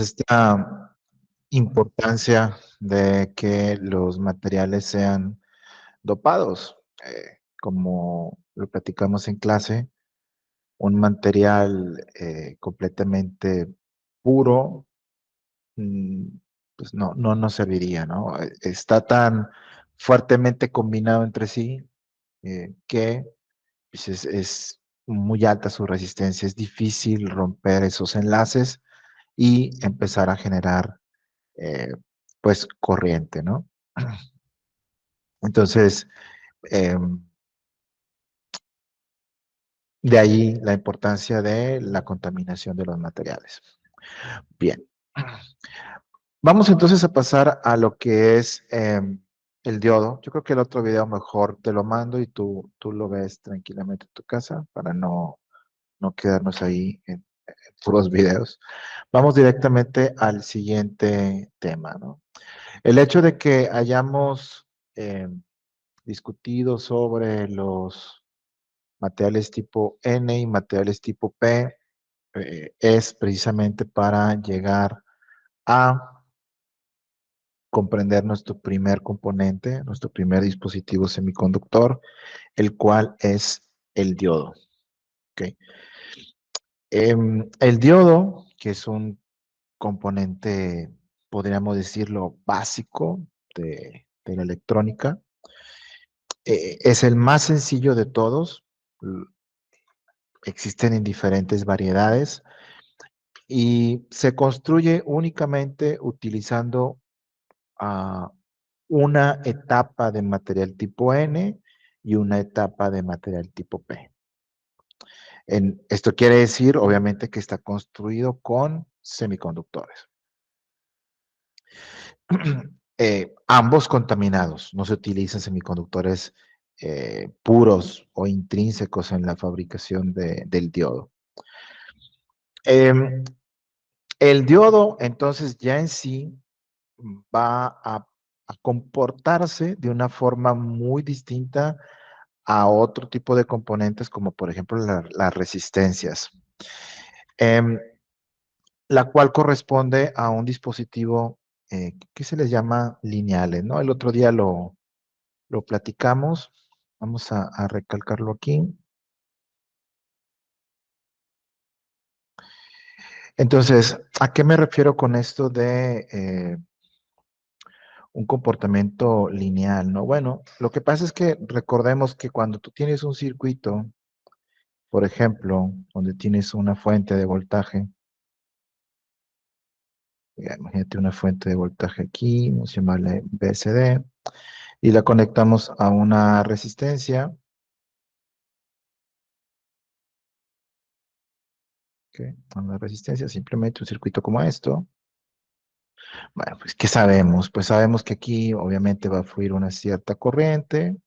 esta importancia de que los materiales sean dopados. Como lo platicamos en clase, un material completamente puro, mm, pues no nos serviría, ¿no? Está tan fuertemente combinado entre sí que pues, es muy alta su resistencia, es difícil romper esos enlaces y empezar a generar eh, pues corriente, ¿no? Entonces, eh, de ahí la importancia de la contaminación de los materiales. Bien. Vamos entonces a pasar a lo que es el diodo. Yo creo que el otro video mejor te lo mando y tú lo ves tranquilamente en tu casa para no quedarnos ahí en puros videos. Vamos directamente al siguiente tema, ¿no? El hecho de que hayamos discutido sobre los materiales tipo N y materiales tipo P, es precisamente para llegar a comprender nuestro primer componente, nuestro primer dispositivo semiconductor, el cual es el diodo. ¿Ok? El diodo, que es un componente, podríamos decirlo, básico de la electrónica, es el más sencillo de todos. Existen en diferentes variedades y se construye únicamente utilizando una etapa de material tipo N y una etapa de material tipo P. Esto quiere decir, obviamente, que está construido con semiconductores. Ambos contaminados, no se utilizan semiconductores puros o intrínsecos en la fabricación del diodo. Em, el diodo, entonces, ya en sí va a comportarse de una forma muy distinta a otro tipo de componentes, como por ejemplo las resistencias, em, la cual corresponde a un dispositivo que se les llama lineales, ¿no? El otro día lo platicamos, vamos a recalcarlo aquí. Entonces, ¿a qué me refiero con esto de un comportamiento lineal, ¿no? Bueno, lo que pasa es que recordemos que cuando tú tienes un circuito, por ejemplo, donde tienes una fuente de voltaje, imagínate una fuente de voltaje aquí, vamos a llamarle BSD, y la conectamos a una resistencia, ¿ok? A una resistencia, simplemente un circuito como esto. Bueno, pues, ¿qué sabemos? Pues sabemos que aquí obviamente va a fluir una cierta corriente,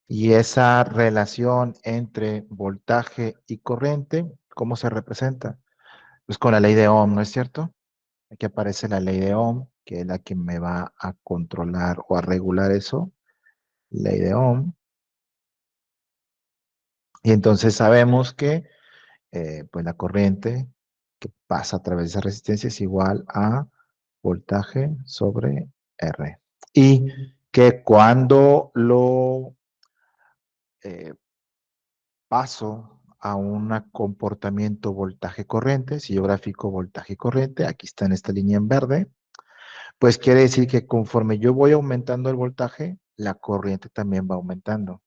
y esa relación entre voltaje y corriente, ¿cómo se representa? Pues con la ley de Ohm, ¿no es cierto? Aquí aparece la ley de Ohm, que es la que me va a controlar o a regular eso, ley de Ohm. Y entonces sabemos que pues la corriente que pasa a través de esa resistencia es igual a voltaje sobre R. Y que cuando lo eh, paso a un comportamiento voltaje-corriente, si yo grafico voltaje-corriente, aquí está en esta línea en verde, pues quiere decir que conforme yo voy aumentando el voltaje, la corriente también va aumentando.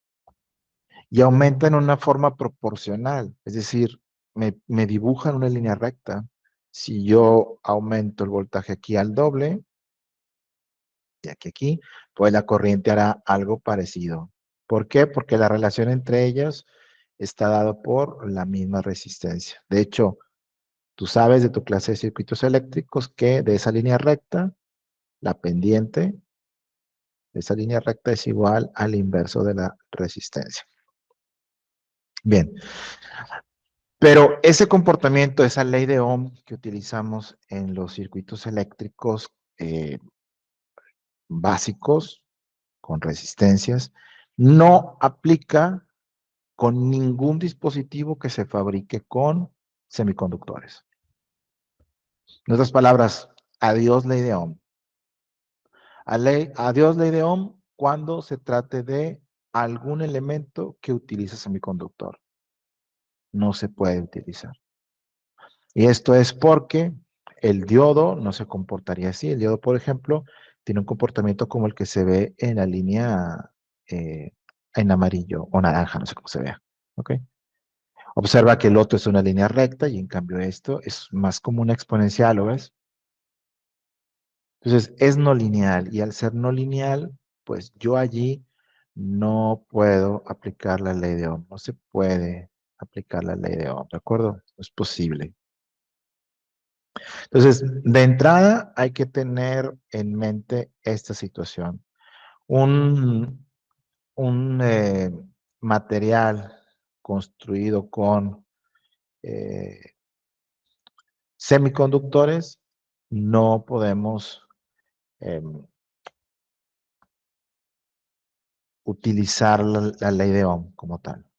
Y aumenta en una forma proporcional, es decir, me dibujan una línea recta. Si yo aumento el voltaje aquí al doble, y aquí, pues la corriente hará algo parecido. ¿Por qué? Porque la relación entre ellas está dada por la misma resistencia. De hecho, tú sabes de tu clase de circuitos eléctricos que de esa línea recta, la pendiente de esa línea recta es igual al inverso de la resistencia. Bien, pero ese comportamiento, esa ley de Ohm que utilizamos en los circuitos eléctricos básicos, con resistencias, no aplica con ningún dispositivo que se fabrique con semiconductores. En otras palabras, adiós ley de Ohm. Adiós ley de Ohm cuando se trate de algún elemento que utiliza semiconductor. No se puede utilizar. Y esto es porque el diodo no se comportaría así. El diodo, por ejemplo, tiene un comportamiento como el que se ve en la línea eh, en amarillo o naranja, no sé cómo se vea. ¿Ok? Observa que el otro es una línea recta y en cambio esto es más como una exponencial, ¿lo ves? Entonces es no lineal y al ser no lineal, pues yo allí no puedo aplicar la ley de Ohm. No se puede aplicar la ley de Ohm, ¿de acuerdo? No es posible. Entonces, de entrada hay que tener en mente esta situación. Un, un material construido con eh, semiconductores, no podemos em, utilizar la ley de Ohm como tal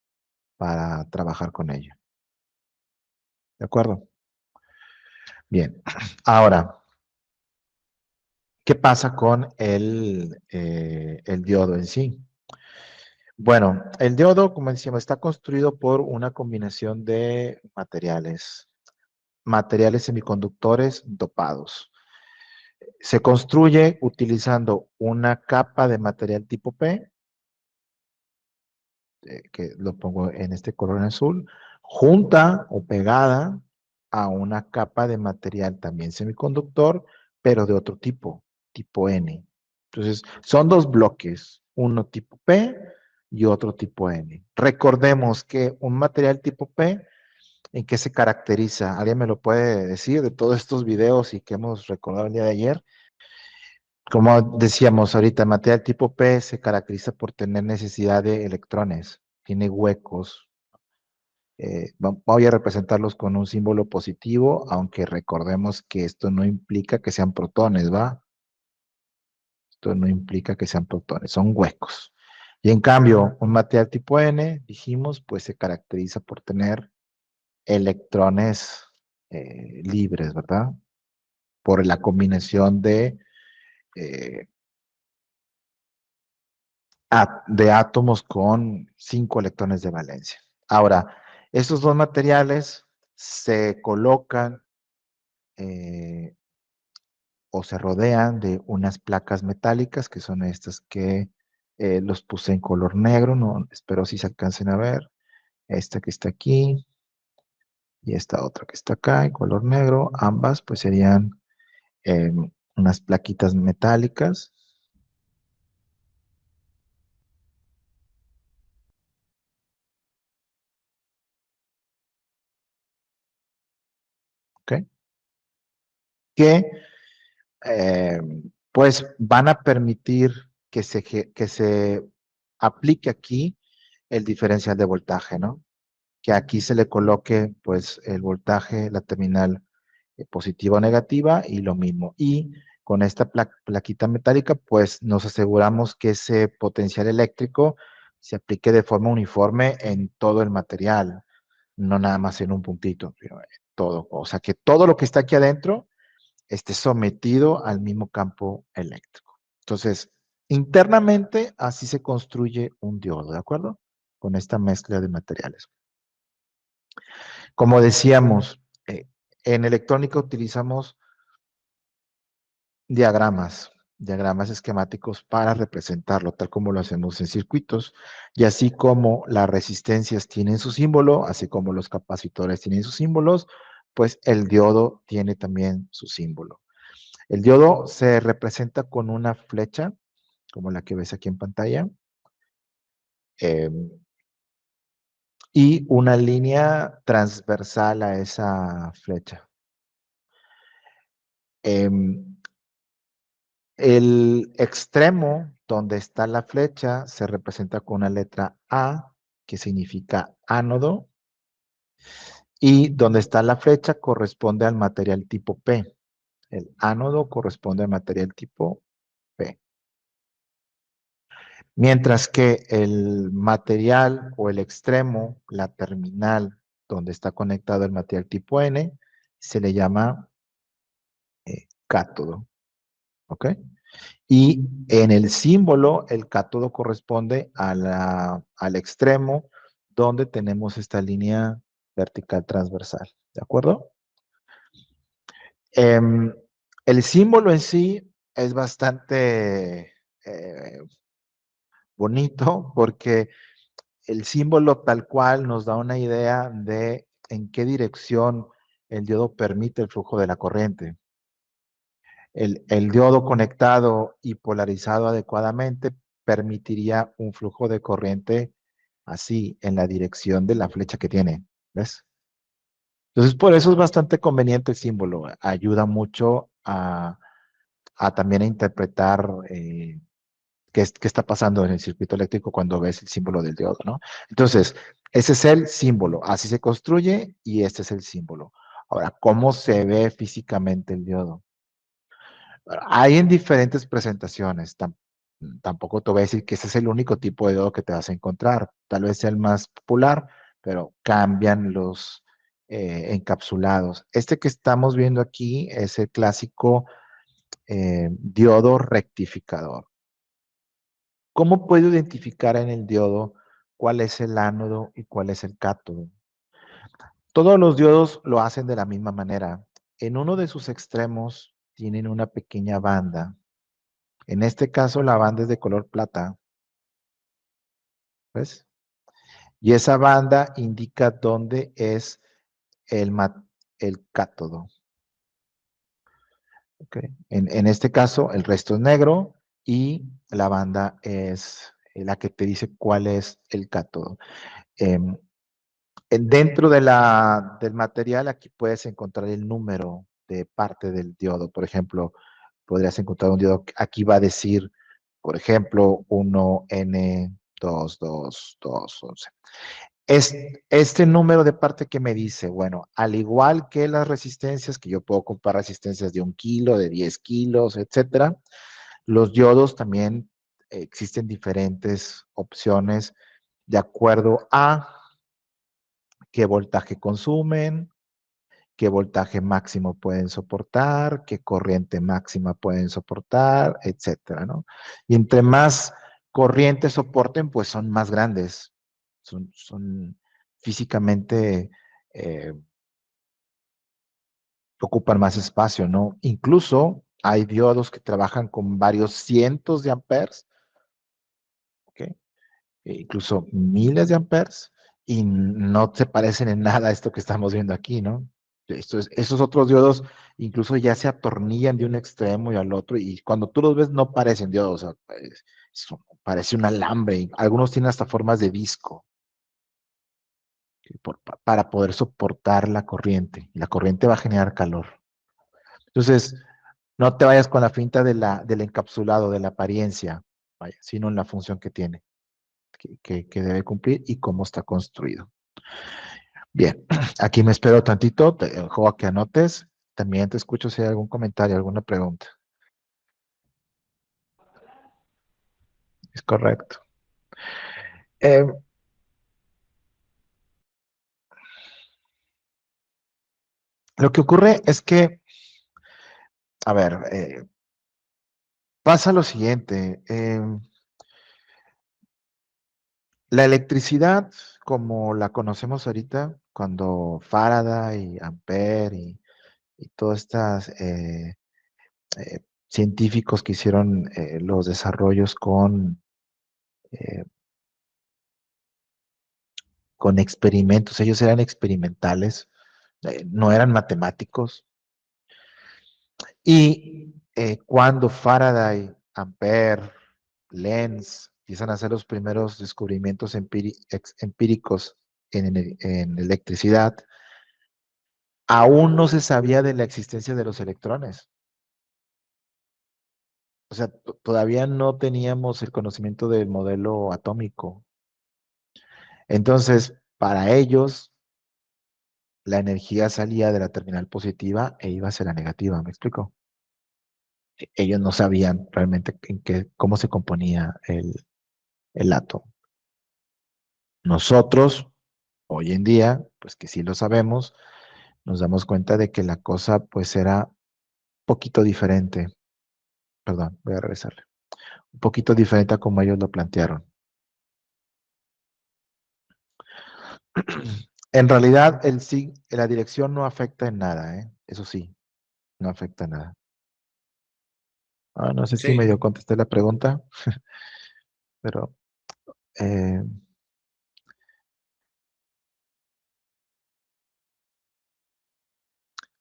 para trabajar con ella. ¿De acuerdo? Bien. Ahora, ¿qué pasa con el diodo en sí? Bueno, el diodo, como decíamos, está construido por una combinación de materiales semiconductores dopados. Se construye utilizando una capa de material tipo P, que lo pongo en este color en azul, junta o pegada a una capa de material también semiconductor, pero de otro tipo, tipo N. Entonces, son dos bloques, uno tipo P y otro tipo N. Recordemos que un material tipo P, ¿en qué se caracteriza? ¿Alguien me lo puede decir de todos estos videos y que hemos recordado el día de ayer? Como decíamos ahorita, el material tipo P se caracteriza por tener necesidad de electrones, tiene huecos. Voy a representarlos con un símbolo positivo, aunque recordemos que esto no implica que sean protones, ¿va? Esto no implica que sean protones, son huecos. Y en cambio, un material tipo N, dijimos, pues se caracteriza por tener electrones libres, ¿verdad? Por la combinación eh, de átomos con 5 electrones de valencia. Ahora, estos dos materiales se colocan eh, o se rodean de unas placas metálicas, que son estas que los puse en color negro, no, espero si se alcancen a ver. Esta que está aquí y esta otra que está acá en color negro, ambas pues serían eh, unas plaquitas metálicas. ¿Ok? Que eh, pues van a permitir que se aplique aquí el diferencial de voltaje, ¿no? Que aquí se le coloque pues el voltaje, la terminal positiva o negativa y lo mismo. Y con esta plaquita metálica pues nos aseguramos que ese potencial eléctrico se aplique de forma uniforme en todo el material, no nada más en un puntito, pero en todo. O sea, que todo lo que está aquí adentro esté sometido al mismo campo eléctrico. Entonces, internamente así se construye un diodo, ¿de acuerdo? Con esta mezcla de materiales. Como decíamos, en electrónica utilizamos diagramas esquemáticos para representarlo, tal como lo hacemos en circuitos, y así como las resistencias tienen su símbolo, así como los capacitores tienen sus símbolos, pues el diodo tiene también su símbolo. El diodo se representa con una flecha, como la que ves aquí en pantalla, eh, y una línea transversal a esa flecha. El extremo donde está la flecha se representa con una letra A, que significa ánodo, y donde está la flecha corresponde al material tipo P. El ánodo corresponde al material tipo P. Mientras que el material o el extremo, la terminal donde está conectado el material tipo N, se le llama cátodo, ¿ok? Y en el símbolo, el cátodo corresponde al extremo donde tenemos esta línea vertical transversal, ¿de acuerdo? Em, el símbolo en sí es bastante bonito porque el símbolo tal cual nos da una idea de en qué dirección el diodo permite el flujo de la corriente. El diodo conectado y polarizado adecuadamente permitiría un flujo de corriente así, en la dirección de la flecha que tiene. ¿Ves? Entonces, por eso es bastante conveniente el símbolo. Ayuda mucho a también a interpretar qué está pasando en el circuito eléctrico cuando ves el símbolo del diodo, ¿no? Entonces, ese es el símbolo. Así se construye y este es el símbolo. Ahora, ¿cómo se ve físicamente el diodo? Hay en diferentes presentaciones. Tampoco te voy a decir que ese es el único tipo de diodo que te vas a encontrar. Tal vez sea el más popular, pero cambian los encapsulados. Este que estamos viendo aquí es el clásico diodo rectificador. ¿Cómo puedo identificar en el diodo cuál es el ánodo y cuál es el cátodo? Todos los diodos lo hacen de la misma manera. En uno de sus extremos tienen una pequeña banda. En este caso, la banda es de color plata, ¿ves? Y esa banda indica dónde es el, el cátodo. ¿Ok? En este caso, el resto es negro y la banda es la que te dice cuál es el cátodo. Em, dentro del material, aquí puedes encontrar el número de parte del diodo. Por ejemplo, podrías encontrar un diodo, aquí va a decir, por ejemplo, 1N22211. Este número de parte que me dice, bueno, al igual que las resistencias, que yo puedo comprar resistencias de 1 kilo, de 10 kilos, etcétera, los diodos también existen diferentes opciones de acuerdo a qué voltaje consumen, qué voltaje máximo pueden soportar, qué corriente máxima pueden soportar, etcétera, ¿no? Y entre más corriente soporten, pues son más grandes, son físicamente eh, ocupan más espacio, ¿no? Incluso hay diodos que trabajan con varios cientos de amperes, ¿ok? Incluso miles de amperes, y no se parecen en nada a esto que estamos viendo aquí, ¿no? Esos otros diodos incluso ya se atornillan de un extremo y al otro, y cuando tú los ves no parecen diodos, o sea, parece un alambre, y algunos tienen hasta formas de disco, para poder soportar la corriente, y la corriente va a generar calor. Entonces, no te vayas con la finta del encapsulado, de la apariencia, vaya, sino en la función que tiene, que debe cumplir y cómo está construido. Bien, aquí me espero tantito, te dejo a que anotes. También te escucho si hay algún comentario, alguna pregunta. Es correcto. Eh, lo que ocurre es que, a ver, pasa lo siguiente. La electricidad, como la conocemos ahorita, cuando Faraday y Ampere y todos estos científicos que hicieron los desarrollos eh, con experimentos, ellos eran experimentales, no eran matemáticos. Y cuando Faraday, Ampere, Lenz empiezan a hacer los primeros descubrimientos empíricos en electricidad, aún no se sabía de la existencia de los electrones. O sea, todavía no teníamos el conocimiento del modelo atómico. Entonces, para ellos, la energía salía de la terminal positiva e iba hacia la negativa, ¿me explico? Ellos no sabían realmente cómo se componía el átomo. Nosotros, hoy en día, pues que sí lo sabemos, nos damos cuenta de que la cosa pues era poquito diferente. Perdón, voy a regresarle. Un poquito diferente a como ellos lo plantearon. En realidad, la dirección no afecta en nada, ¿eh? Eso sí, no afecta en nada. No sé si Sí, medio contesté la pregunta, pero eh,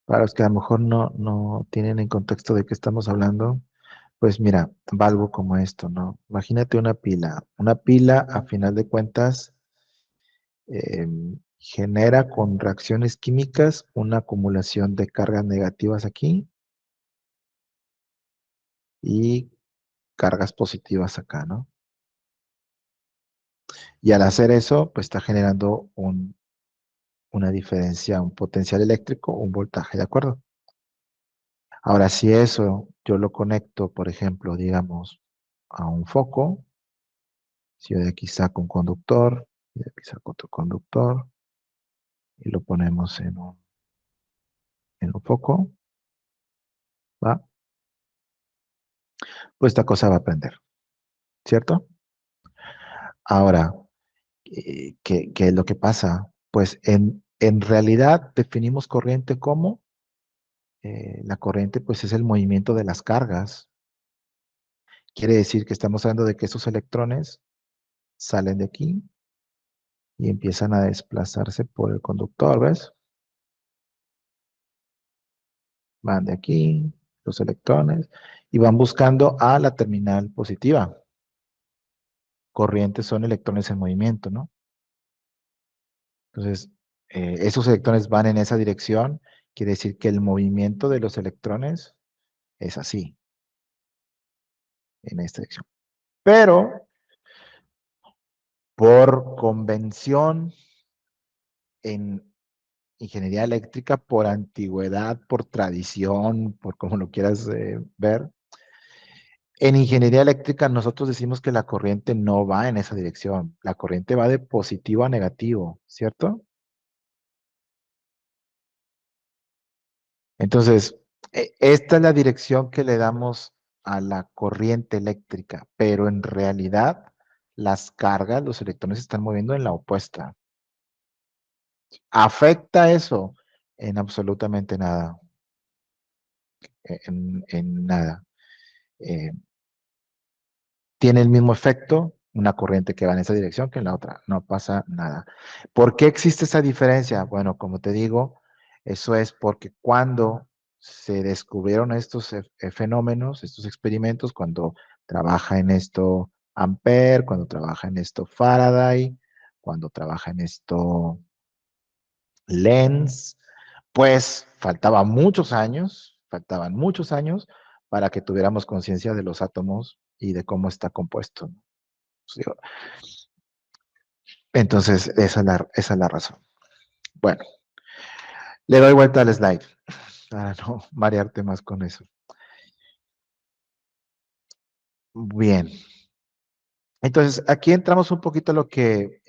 para los que a lo mejor no tienen en contexto de qué estamos hablando, pues mira, va algo como esto, ¿no? Imagínate una pila. Una pila, a final de cuentas, eh, genera con reacciones químicas una acumulación de cargas negativas aquí y cargas positivas acá, ¿no? Y al hacer eso, pues está generando una diferencia, un potencial eléctrico, un voltaje, ¿de acuerdo? Ahora, si eso yo lo conecto, por ejemplo, digamos, a un foco, si yo de aquí saco un conductor, y de aquí saco otro conductor, y lo ponemos en un foco, ¿va? Pues esta cosa va a prender, ¿cierto? Ahora, ¿qué es lo que pasa? Pues en realidad definimos corriente como la corriente, pues es el movimiento de las cargas. Quiere decir que estamos hablando de que esos electrones salen de aquí y empiezan a desplazarse por el conductor, ¿ves? Van de aquí, los electrones, y van buscando a la terminal positiva. Corrientes son electrones en movimiento, ¿no? Entonces, esos electrones van en esa dirección, quiere decir que el movimiento de los electrones es así, en esta dirección. Pero, por convención en ingeniería eléctrica, por antigüedad, por tradición, por como lo quieras ver, en ingeniería eléctrica nosotros decimos que la corriente no va en esa dirección, la corriente va de positivo a negativo, ¿cierto? Entonces, esta es la dirección que le damos a la corriente eléctrica, pero en realidad las cargas, los electrones se están moviendo en la opuesta. ¿Afecta eso? En absolutamente nada, en nada. Eh, Tiene el mismo efecto una corriente que va en esa dirección que en la otra, no pasa nada. ¿Por qué existe esa diferencia? Bueno, como te digo, eso es porque cuando se descubrieron estos fenómenos, estos experimentos, cuando trabaja en esto Ampere, cuando trabaja en esto Faraday, cuando trabaja en esto Lenz, pues faltaban muchos años para que tuviéramos conciencia de los átomos y de cómo está compuesto. Sí. Entonces, esa es la razón. Bueno, le doy vuelta al slide para no marearte más con eso. Bien. Entonces, aquí entramos un poquito a lo que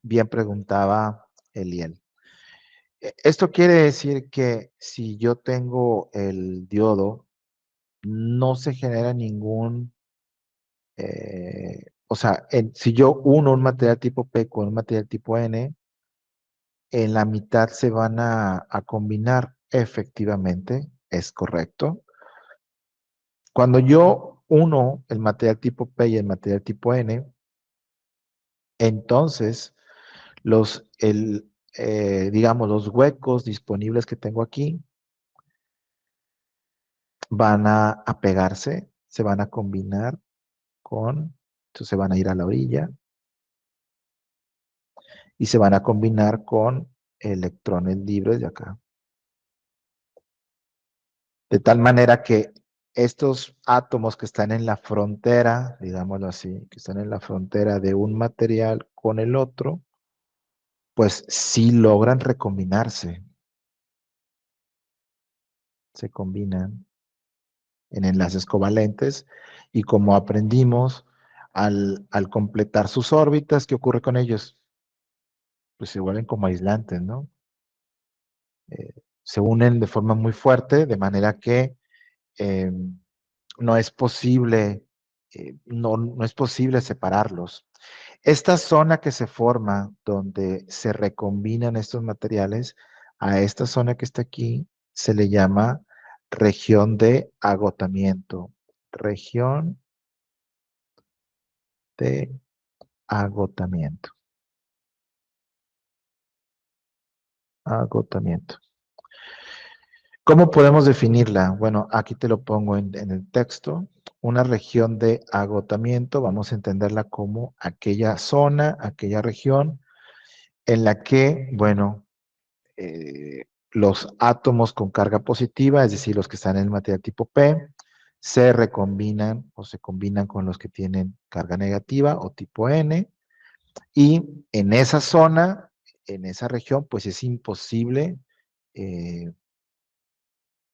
bien preguntaba Eliel. Esto quiere decir que si yo tengo el diodo, no se genera ningún, o sea, si yo uno un material tipo P con un material tipo N, en la mitad se van a combinar. Efectivamente, es correcto. Cuando yo uno el material tipo P y el material tipo N, entonces digamos, los huecos disponibles que tengo aquí van a pegarse, se van a combinar entonces se van a ir a la orilla y se van a combinar con electrones libres de acá. De tal manera que estos átomos que están en la frontera, digámoslo así, que están en la frontera de un material con el otro, pues sí logran recombinarse, se combinan en enlaces covalentes y como aprendimos, al completar sus órbitas, ¿qué ocurre con ellos? Pues se vuelven como aislantes, ¿no? Se unen de forma muy fuerte, de manera que eh, no es posible, no es posible separarlos. Esta zona que se forma donde se recombinan estos materiales, a esta zona que está aquí se le llama región de agotamiento. Región de agotamiento. Agotamiento. ¿Cómo podemos definirla? Bueno, aquí te lo pongo en el texto. Una región de agotamiento, vamos a entenderla como aquella zona, aquella región en la que, bueno, los átomos con carga positiva, es decir, los que están en el material tipo P, se recombinan o se combinan con los que tienen carga negativa o tipo N, y en esa zona, en esa región, pues es imposible eh,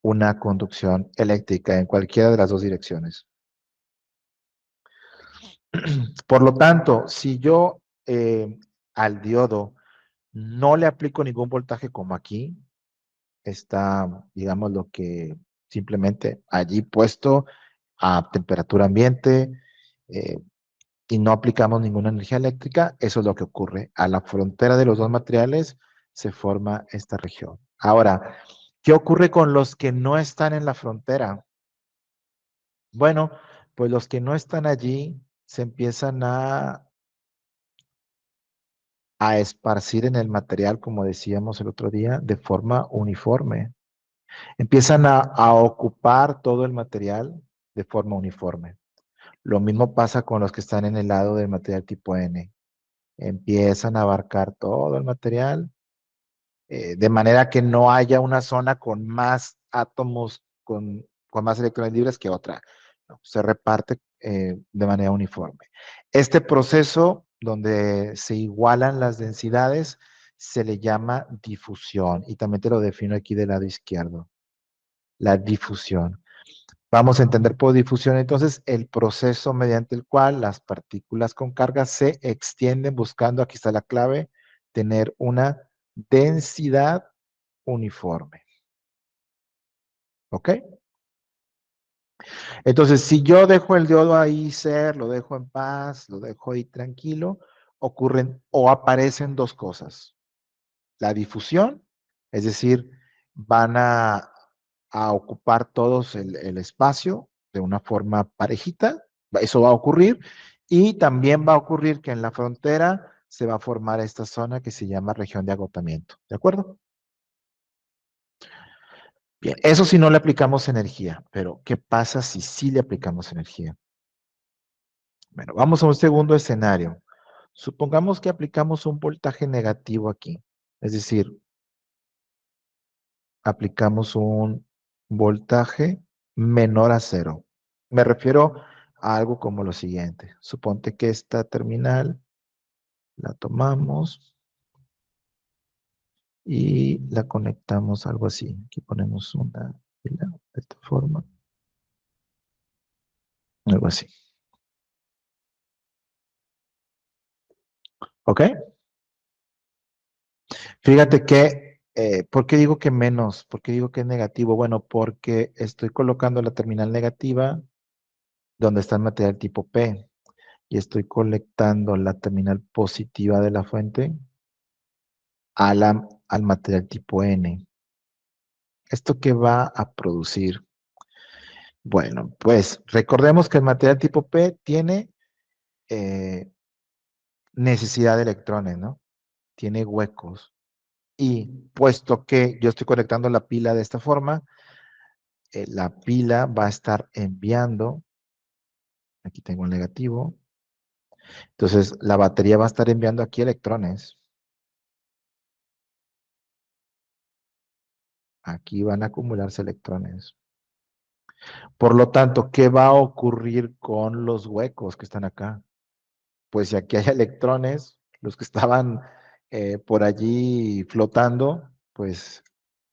una conducción eléctrica en cualquiera de las dos direcciones. Por lo tanto, si yo al diodo no le aplico ningún voltaje como aquí, está, digamos, lo que simplemente allí puesto a temperatura ambiente eh, y no aplicamos ninguna energía eléctrica, eso es lo que ocurre. A la frontera de los dos materiales se forma esta región. Ahora, ¿qué ocurre con los que no están en la frontera? Bueno, pues los que no están allí se empiezan a esparcir en el material, como decíamos el otro día, de forma uniforme. Empiezan a ocupar todo el material de forma uniforme. Lo mismo pasa con los que están en el lado del material tipo N. Empiezan a abarcar todo el material de manera que no haya una zona con más átomos, con más electrones libres que otra. No, se reparte de manera uniforme. Este proceso donde se igualan las densidades se le llama difusión y también te lo defino aquí del lado izquierdo, la difusión. Vamos a entender por difusión entonces el proceso mediante el cual las partículas con carga se extienden buscando, aquí está la clave, tener una densidad uniforme. ¿Ok? Entonces, si yo dejo el diodo ahí ser, lo dejo en paz, lo dejo ahí tranquilo, ocurren o aparecen dos cosas. La difusión, es decir, van a ocupar todos el espacio de una forma parejita, eso va a ocurrir, y también va a ocurrir que en la frontera se va a formar esta zona que se llama región de agotamiento, ¿de acuerdo? Bien, eso si no le aplicamos energía, pero ¿qué pasa si sí le aplicamos energía? Bueno, vamos a un segundo escenario. Supongamos que aplicamos un voltaje negativo aquí, es decir, aplicamos un voltaje menor a cero. Me refiero a algo como lo siguiente. Suponte que esta terminal la tomamos y la conectamos algo así. Aquí ponemos una pila de esta forma, algo así. ¿Ok? Fíjate que, ¿por qué digo que menos? ¿Por qué digo que es negativo? Bueno, porque estoy colocando la terminal negativa donde está el material tipo P y estoy conectando la terminal positiva de la fuente al material tipo N. ¿Esto qué va a producir? Bueno, pues recordemos que el material tipo P tiene eh, necesidad de electrones, ¿no? Tiene huecos. Y puesto que yo estoy conectando la pila de esta forma, la pila va a estar enviando, aquí tengo el negativo, entonces la batería va a estar enviando aquí electrones. Aquí van a acumularse electrones. Por lo tanto, ¿qué va a ocurrir con los huecos que están acá? Pues si aquí hay electrones, los que estaban por allí flotando, pues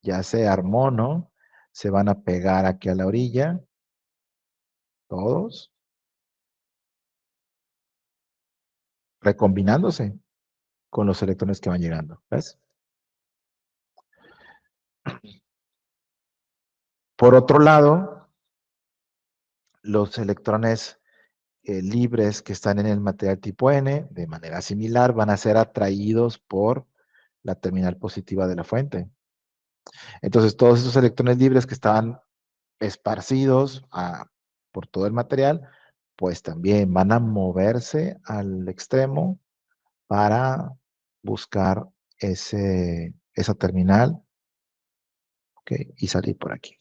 ya se armó, ¿no? Se van a pegar aquí a la orilla, todos, recombinándose con los electrones que van llegando, ¿ves? Por otro lado, los electrones libres que están en el material tipo N, de manera similar, van a ser atraídos por la terminal positiva de la fuente. Entonces, todos esos electrones libres que estaban esparcidos por todo el material, pues también van a moverse al extremo para buscar esa terminal, ¿ok? Y salir por aquí.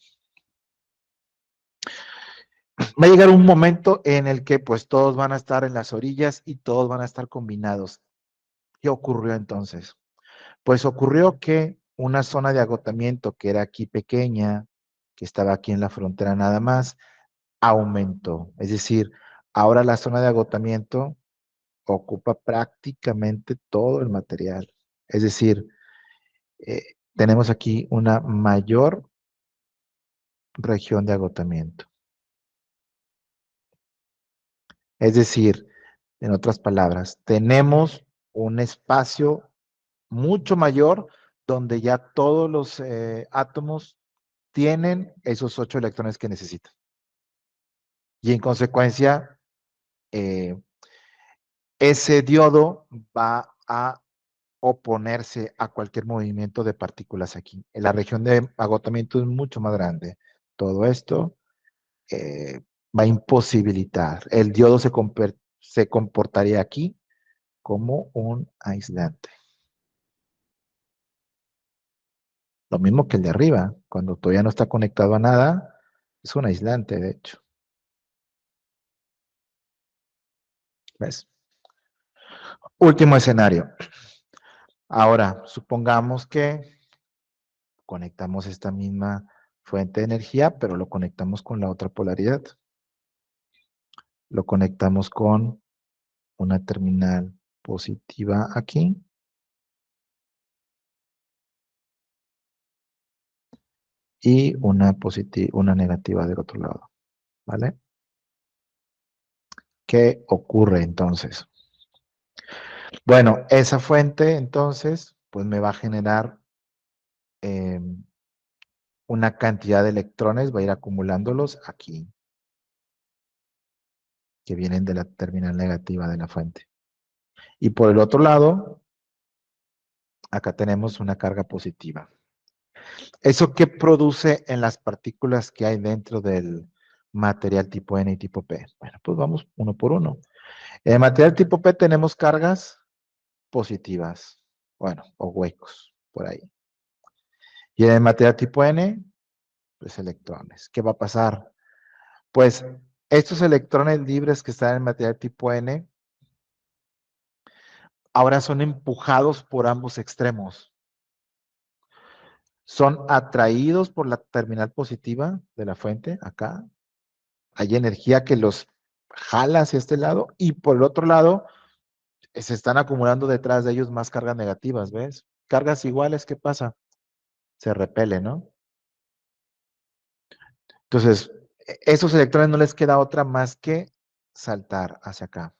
Va a llegar un momento en el que pues todos van a estar en las orillas y todos van a estar combinados. ¿Qué ocurrió entonces? Pues ocurrió que una zona de agotamiento que era aquí pequeña, que estaba aquí en la frontera nada más, aumentó. Es decir, ahora la zona de agotamiento ocupa prácticamente todo el material. Es decir, tenemos aquí una mayor región de agotamiento. Es decir, en otras palabras, tenemos un espacio mucho mayor donde ya todos los átomos tienen esos 8 electrones que necesitan. Y en consecuencia, eh, ese diodo va a oponerse a cualquier movimiento de partículas aquí. La región de agotamiento es mucho más grande. Todo esto va a imposibilitar. El diodo se comportaría aquí como un aislante. Lo mismo que el de arriba, cuando todavía no está conectado a nada, es un aislante, de hecho. ¿Ves? Último escenario. Ahora, supongamos que conectamos esta misma fuente de energía, pero lo conectamos con la otra polaridad. Lo conectamos con una terminal positiva aquí y una negativa del otro lado, ¿vale? ¿Qué ocurre entonces? Bueno, esa fuente entonces, pues me va a generar una cantidad de electrones, va a ir acumulándolos aquí, que vienen de la terminal negativa de la fuente. Y por el otro lado, acá tenemos una carga positiva. ¿Eso qué produce en las partículas que hay dentro del material tipo N y tipo P? Bueno, pues vamos uno por uno. En el material tipo P tenemos cargas positivas, bueno, o huecos, por ahí. Y en el material tipo N, pues electrones. ¿Qué va a pasar? Pues estos electrones libres que están en el material tipo N, ahora son empujados por ambos extremos. Son atraídos por la terminal positiva de la fuente, acá. Hay energía que los jala hacia este lado y por el otro lado se están acumulando detrás de ellos más cargas negativas, ¿ves? Cargas iguales, ¿qué pasa? Se repele, ¿no? Entonces, esos electrones no les queda otra más que saltar hacia acá.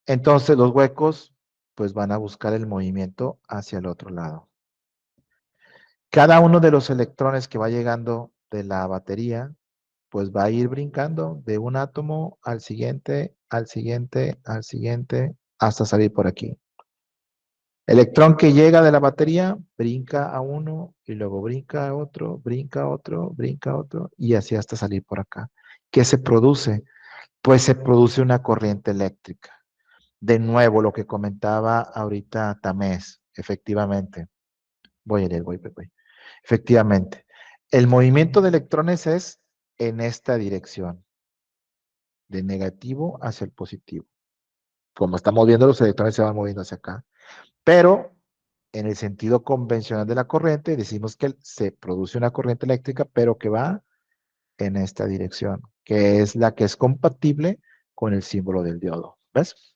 Entonces los huecos pues van a buscar el movimiento hacia el otro lado. Cada uno de los electrones que va llegando de la batería pues va a ir brincando de un átomo al siguiente, al siguiente, al siguiente, hasta salir por aquí. Electrón que llega de la batería brinca a uno y luego brinca a otro, brinca a otro, brinca a otro y así hasta salir por acá. ¿Qué se produce? Pues se produce una corriente eléctrica. De nuevo, lo que comentaba ahorita Tamés, efectivamente. Voy a leer, voy. Efectivamente. El movimiento de electrones es en esta dirección, de negativo hacia el positivo. Como estamos viendo, los electrones se van moviendo hacia acá. Pero en el sentido convencional de la corriente, decimos que se produce una corriente eléctrica, pero que va en esta dirección, que es la que es compatible con el símbolo del diodo. ¿Ves?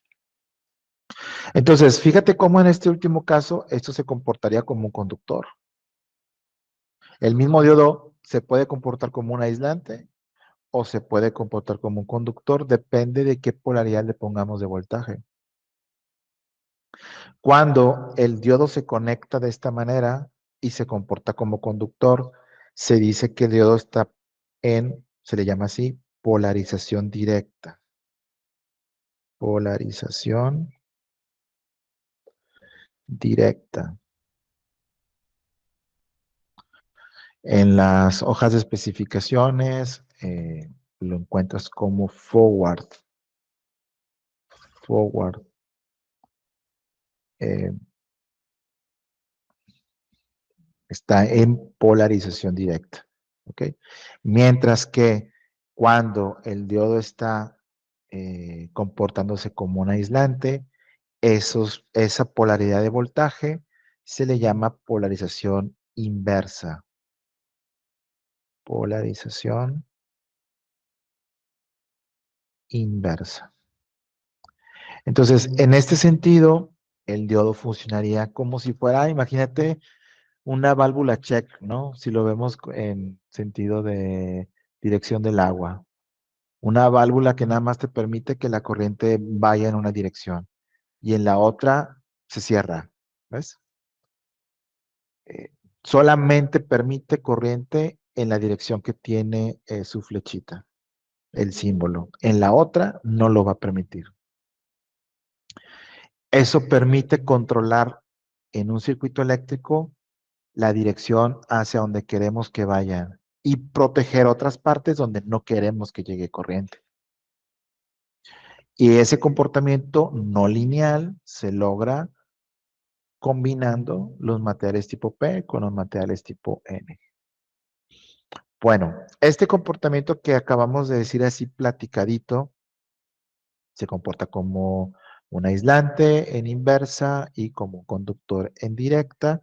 Entonces, fíjate cómo en este último caso esto se comportaría como un conductor. El mismo diodo se puede comportar como un aislante o se puede comportar como un conductor, depende de qué polaridad le pongamos de voltaje. Cuando el diodo se conecta de esta manera y se comporta como conductor, se dice que el diodo está en Se le llama así polarización directa. Polarización directa. En las hojas de especificaciones lo encuentras como forward. Forward. eh, Está en polarización directa. ¿Ok? Mientras que cuando el diodo está comportándose como un aislante, esa polaridad de voltaje se le llama polarización inversa. Polarización inversa. Entonces, en este sentido, el diodo funcionaría como si fuera, imagínate, una válvula check, ¿no? Si lo vemos en sentido de dirección del agua. Una válvula que nada más te permite que la corriente vaya en una dirección y en la otra se cierra, ¿ves? Eh, Solamente permite corriente en la dirección que tiene su flechita, el símbolo. En la otra no lo va a permitir. Eso permite controlar en un circuito eléctrico la dirección hacia donde queremos que vayan y proteger otras partes donde no queremos que llegue corriente. Y ese comportamiento no lineal se logra combinando los materiales tipo P con los materiales tipo N. Bueno, este comportamiento que acabamos de decir así platicadito, se comporta como un aislante en inversa y como un conductor en directa.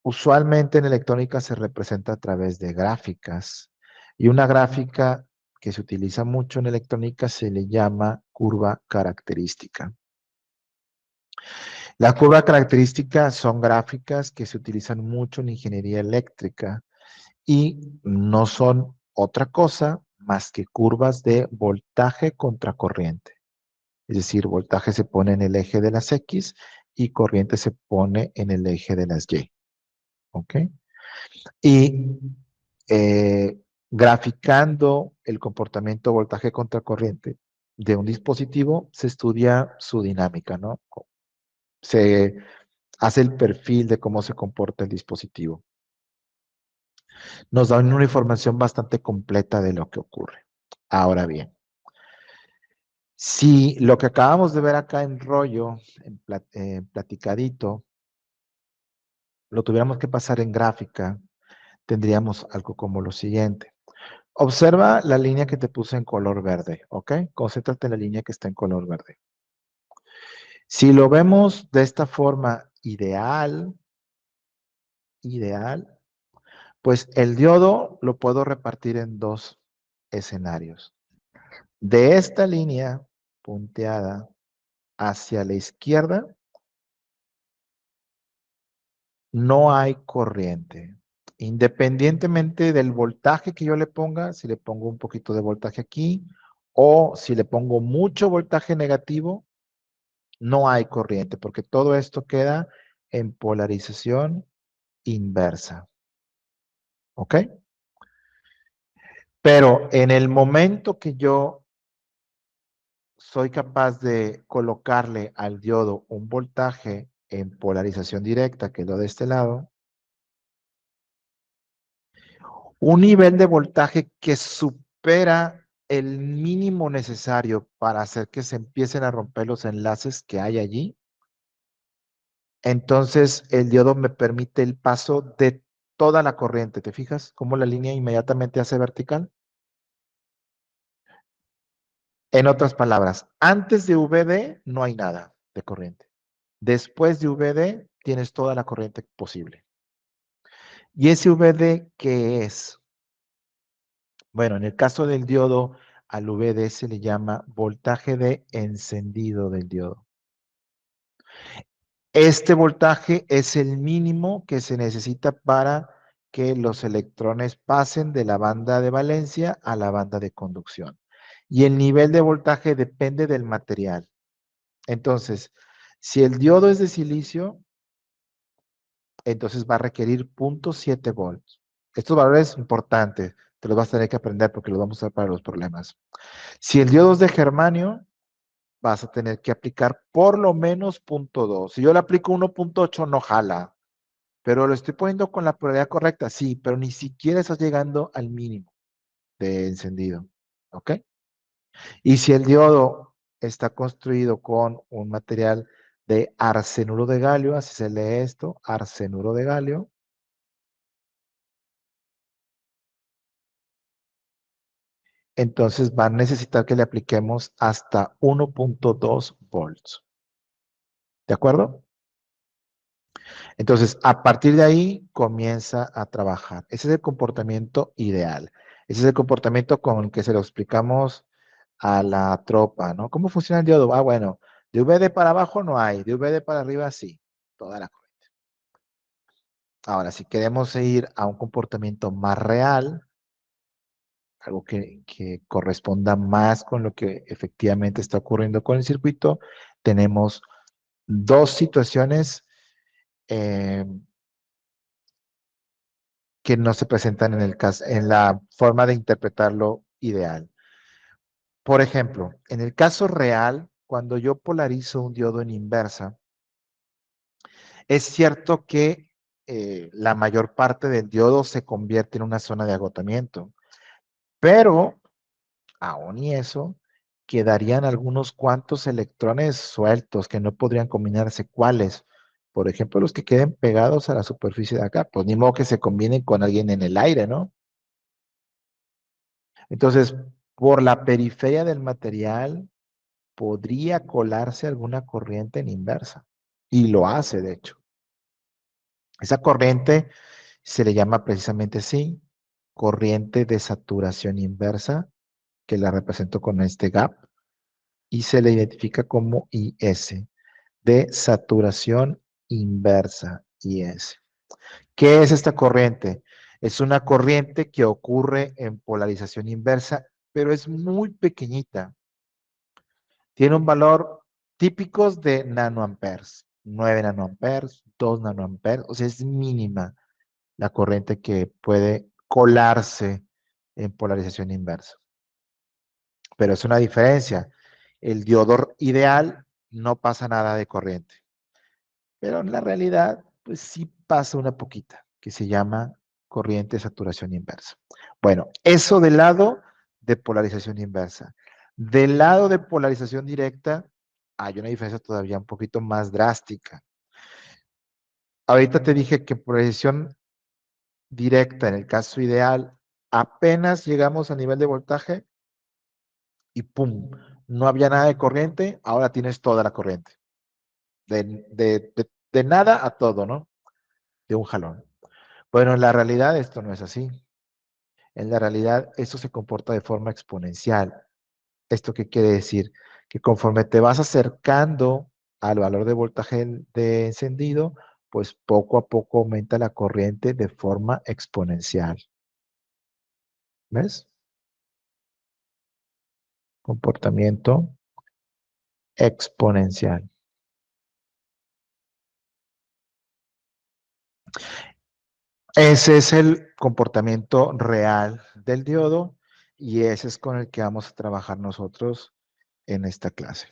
Usualmente en electrónica se representa a través de gráficas y una gráfica que se utiliza mucho en electrónica se le llama curva característica. La curva característica son gráficas que se utilizan mucho en ingeniería eléctrica y no son otra cosa más que curvas de voltaje contra corriente. Es decir, voltaje se pone en el eje de las X y corriente se pone en el eje de las Y. ¿Ok? Y graficando el comportamiento voltaje contra corriente de un dispositivo, se estudia su dinámica, ¿no? Se hace el perfil de cómo se comporta el dispositivo. Nos da una información bastante completa de lo que ocurre. Ahora bien, si lo que acabamos de ver acá en rollo, en platicadito, lo tuviéramos que pasar en gráfica, tendríamos algo como lo siguiente. Observa la línea que te puse en color verde, ¿ok? Concéntrate en la línea que está en color verde. Si lo vemos de esta forma ideal, pues el diodo lo puedo repartir en dos escenarios. De esta línea punteada hacia la izquierda, no hay corriente. Independientemente del voltaje que yo le ponga, si le pongo un poquito de voltaje aquí o si le pongo mucho voltaje negativo, no hay corriente porque todo esto queda en polarización inversa. ¿Ok? Pero en el momento que yo soy capaz de colocarle al diodo un voltaje en polarización directa, que es lo de este lado, un nivel de voltaje que supera el mínimo necesario para hacer que se empiecen a romper los enlaces que hay allí, entonces el diodo me permite el paso de toda la corriente. ¿Te fijas cómo la línea inmediatamente hace vertical? En otras palabras, antes de VD no hay nada de corriente. Después de VD tienes toda la corriente posible. ¿Y ese VD qué es? Bueno, en el caso del diodo, al VD se le llama voltaje de encendido del diodo. Este voltaje es el mínimo que se necesita para que los electrones pasen de la banda de valencia a la banda de conducción. Y el nivel de voltaje depende del material. Entonces, si el diodo es de silicio, entonces va a requerir 0.7 volts. Estos valores importantes. Te los vas a tener que aprender porque los vamos a usar para los problemas. Si el diodo es de germanio, vas a tener que aplicar por lo menos 0.2. Si yo le aplico 1.8, no jala. Pero lo estoy poniendo con la probabilidad correcta, sí, pero ni siquiera estás llegando al mínimo de encendido. ¿Ok? Y si el diodo está construido con un material de arsenuro de galio, así se lee esto, arsenuro de galio, entonces va a necesitar que le apliquemos hasta 1.2 volts. ¿De acuerdo? Entonces, a partir de ahí comienza a trabajar. Ese es el comportamiento ideal. Ese es el comportamiento con el que se lo explicamos a la tropa, ¿no? ¿Cómo funciona el diodo? Ah, bueno, de VD para abajo no hay, de VD para arriba sí. Toda la corriente. Ahora, si queremos ir a un comportamiento más real, algo que corresponda más con lo que efectivamente está ocurriendo con el circuito, tenemos dos situaciones eh, que no se presentan en el caso, en la forma de interpretarlo ideal. Por ejemplo, en el caso real, cuando yo polarizo un diodo en inversa, es cierto que la mayor parte del diodo se convierte en una zona de agotamiento, pero aún y eso, quedarían algunos cuantos electrones sueltos que no podrían combinarse. ¿Cuáles? Por ejemplo, los que queden pegados a la superficie de acá. Pues ni modo que se combinen con alguien en el aire, ¿no? Entonces, por la periferia del material, podría colarse alguna corriente en inversa. Y lo hace, de hecho. Esa corriente se le llama precisamente así, corriente de saturación inversa, que la represento con este gap, y se le identifica como IS, de saturación inversa, IS. ¿Qué es esta corriente? Es una corriente que ocurre en polarización inversa, pero es muy pequeñita. Tiene un valor típicos de nanoamperes, 9 nanoamperes, 2 nanoamperes, o sea, es mínima la corriente que puede colarse en polarización inversa. Pero es una diferencia. El diodo ideal no pasa nada de corriente, pero en la realidad, pues sí pasa una poquita, que se llama corriente de saturación inversa. Bueno, eso del lado de polarización inversa. Del lado de polarización directa, hay una diferencia todavía un poquito más drástica. Ahorita te dije que polarización directa, en el caso ideal, apenas llegamos a nivel de voltaje y ¡pum! No había nada de corriente, ahora tienes toda la corriente. De nada a todo, ¿no? De un jalón. Bueno, en la realidad esto no es así. En la realidad esto se comporta de forma exponencial. ¿Esto qué quiere decir? Que conforme te vas acercando al valor de voltaje de encendido, pues poco a poco aumenta la corriente de forma exponencial. ¿Ves? Comportamiento exponencial. Ese es el comportamiento real del diodo y ese es con el que vamos a trabajar nosotros en esta clase.